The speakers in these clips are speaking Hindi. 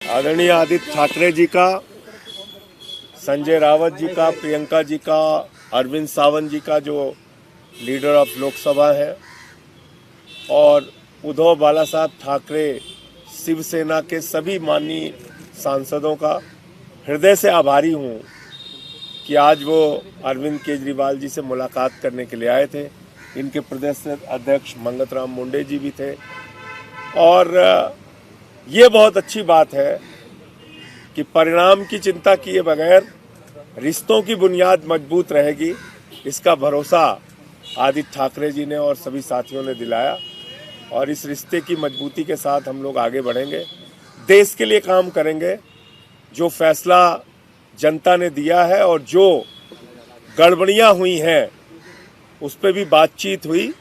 आदरणीय आदित्य ठाकरे जी का, संजय रावत जी का, प्रियंका जी का, अरविंद सावंत जी का जो लीडर ऑफ लोकसभा है, और उद्धव बाला साहब ठाकरे शिवसेना के सभी माननीय सांसदों का हृदय से आभारी हूँ कि आज वो अरविंद केजरीवाल जी से मुलाकात करने के लिए आए थे। इनके प्रदेश अध्यक्ष मंगत राम मुंडे जी भी थे, और ये बहुत अच्छी बात है कि परिणाम की चिंता किए बगैर रिश्तों की बुनियाद मजबूत रहेगी, इसका भरोसा आदित्य ठाकरे जी ने और सभी साथियों ने दिलाया। और इस रिश्ते की मजबूती के साथ हम लोग आगे बढ़ेंगे, देश के लिए काम करेंगे। जो फैसला जनता ने दिया है और जो गड़बड़ियां हुई हैं उस पर भी बातचीत हुई,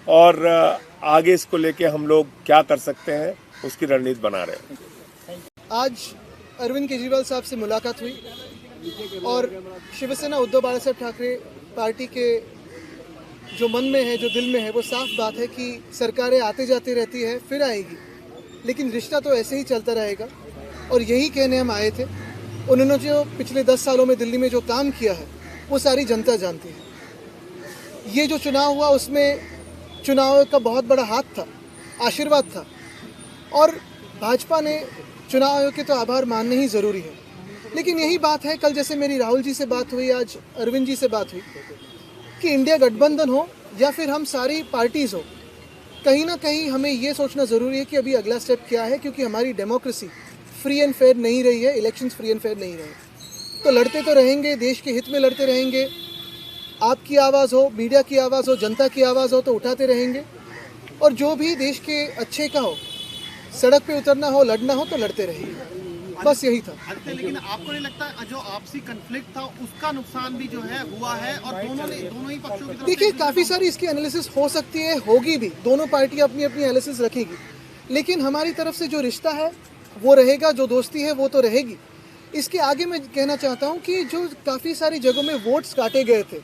और आगे इसको लेके हम लोग क्या कर सकते हैं उसकी रणनीति बना रहे हैं। आज अरविंद केजरीवाल साहब से मुलाकात हुई और शिवसेना उद्धव बाला साहब ठाकरे पार्टी के जो मन में है, जो दिल में है, वो साफ बात है कि सरकारें आते जाते रहती है, फिर आएगी, लेकिन रिश्ता तो ऐसे ही चलता रहेगा। और यही कहने हम आए थे। उन्होंने जो पिछले 10 सालों में दिल्ली में जो काम किया है वो सारी जनता जानती है। ये जो चुनाव हुआ उसमें चुनाव का बहुत बड़ा हाथ था, आशीर्वाद था, और भाजपा ने चुनाव आयोग के तो आभार मानने ही ज़रूरी है। लेकिन यही बात है, कल जैसे मेरी राहुल जी से बात हुई, आज अरविंद जी से बात हुई, कि इंडिया गठबंधन हो या फिर हम सारी पार्टीज़ हो, कहीं ना कहीं हमें ये सोचना ज़रूरी है कि अभी अगला स्टेप क्या है, क्योंकि हमारी डेमोक्रेसी फ्री एंड फेयर नहीं रही है, इलेक्शंस फ्री एंड फेयर नहीं रहे। तो लड़ते तो रहेंगे, देश के हित में लड़ते रहेंगे। आपकी आवाज़ हो, मीडिया की आवाज़ हो, जनता की आवाज़ हो तो उठाते रहेंगे, और जो भी देश के अच्छे का हो, सड़क पे उतरना हो, लड़ना हो तो लड़ते रहेंगे। बस यही था। लेकिन आपको नहीं लगता जो आपसी कन्फ्लिक्ट था उसका नुकसान भी जो है हुआ है, और दोनों ही पक्षों की तरफ? देखिए, काफ़ी सारी इसकी एनालिसिस हो सकती है, होगी भी, दोनों पार्टियां अपनी अपनी एनालिसिस रखेगी, लेकिन हमारी तरफ से जो रिश्ता है वो रहेगा, जो दोस्ती है वो तो रहेगी। इसके आगे मैं कहना चाहता हूँ कि जो काफ़ी सारी जगहों में वोट्स काटे गए थे,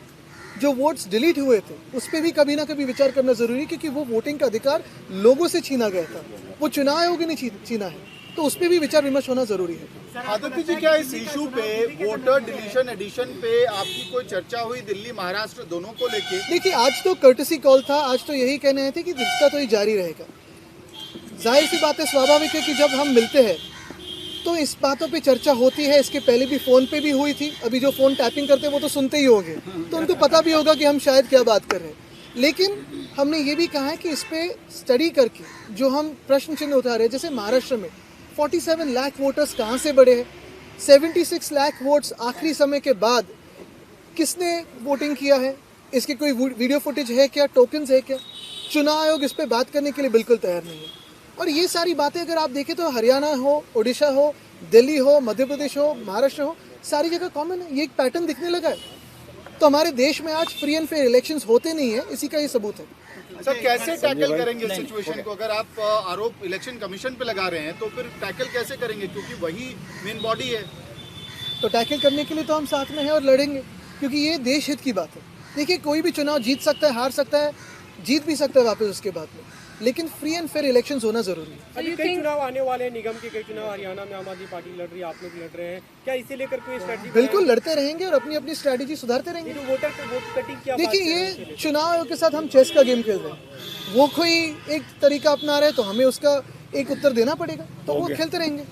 जो वोट्स डिलीट हुए थे, उस पर भी कभी ना कभी विचार करना ज़रूरी है, क्योंकि वो वोटिंग का अधिकार लोगों से छीना गया था, वो चुनाव आयोग ने छीना है, तो उस पर भी विचार विमर्श होना ज़रूरी है। आदित्य जी, क्या इस इशू पे, वोटर डिलीशन एडिशन पे आपकी कोई चर्चा हुई दिल्ली महाराष्ट्र दोनों को लेके? देखिए, आज तो कर्टसी कॉल था, आज तो यही कहने आए थे कि रिश्ता तो ये जारी रहेगा। जाहिर सी बात है, स्वाभाविक है कि जब हम मिलते हैं तो इस बातों पे चर्चा होती है। इसके पहले भी फ़ोन पे भी हुई थी, अभी जो फ़ोन टैपिंग करते हैं वो तो सुनते ही होंगे, तो उनको पता भी होगा कि हम शायद क्या बात कर रहे हैं। लेकिन हमने ये भी कहा है कि इस पर स्टडी करके जो हम प्रश्न चिन्ह उठा रहे हैं, जैसे महाराष्ट्र में 47 लाख वोटर्स कहाँ से बढ़े हैं, 76 लाख वोट्स आखिरी समय के बाद किसने वोटिंग किया है, इसकी कोई वीडियो फुटेज है क्या, टोकन्स है क्या? चुनाव आयोग इस पर बात करने के लिए बिल्कुल तैयार नहीं है। और ये सारी बातें अगर आप देखें तो हरियाणा हो, उड़ीसा हो, दिल्ली हो, मध्य प्रदेश हो, महाराष्ट्र हो, सारी जगह कॉमन है, ये एक पैटर्न दिखने लगा है। तो हमारे देश में आज फ्री एंड फेयर इलेक्शंस होते नहीं है, इसी का ये सबूत है। सर, कैसे टैकल करेंगे इस सिचुएशन को? अगर आप आरोप इलेक्शन कमीशन पे लगा रहे हैं तो फिर टैकल कैसे करेंगे, क्योंकि वही मेन बॉडी है? तो टैकल करने के लिए तो हम साथ में हैं और लड़ेंगे, क्योंकि ये देश हित की बात है। देखिए, कोई भी चुनाव जीत सकता है, हार सकता है, जीत भी सकता है वापस उसके बाद में, लेकिन फ्री एंड फेयर इलेक्शंस होना जरूरी है। अभी कई चुनाव आने वाले हैं, निगम के कई चुनाव, हरियाणा में आम आदमी पार्टी लड़ रही है, आप लोग लड़ रहे हैं, क्या इसे लेकर कोई स्ट्रेटजी? बिल्कुल लड़ते रहेंगे और अपनी अपनी स्ट्रेटजी सुधारते रहेंगे। वोट कटिंग क्या? देखिए, ये चुनाव आयोग के साथ हम चेस का गेम खेल रहे हैं, वो कोई एक तरीका अपना रहे तो हमें उसका एक उत्तर देना पड़ेगा, तो वो खेलते रहेंगे।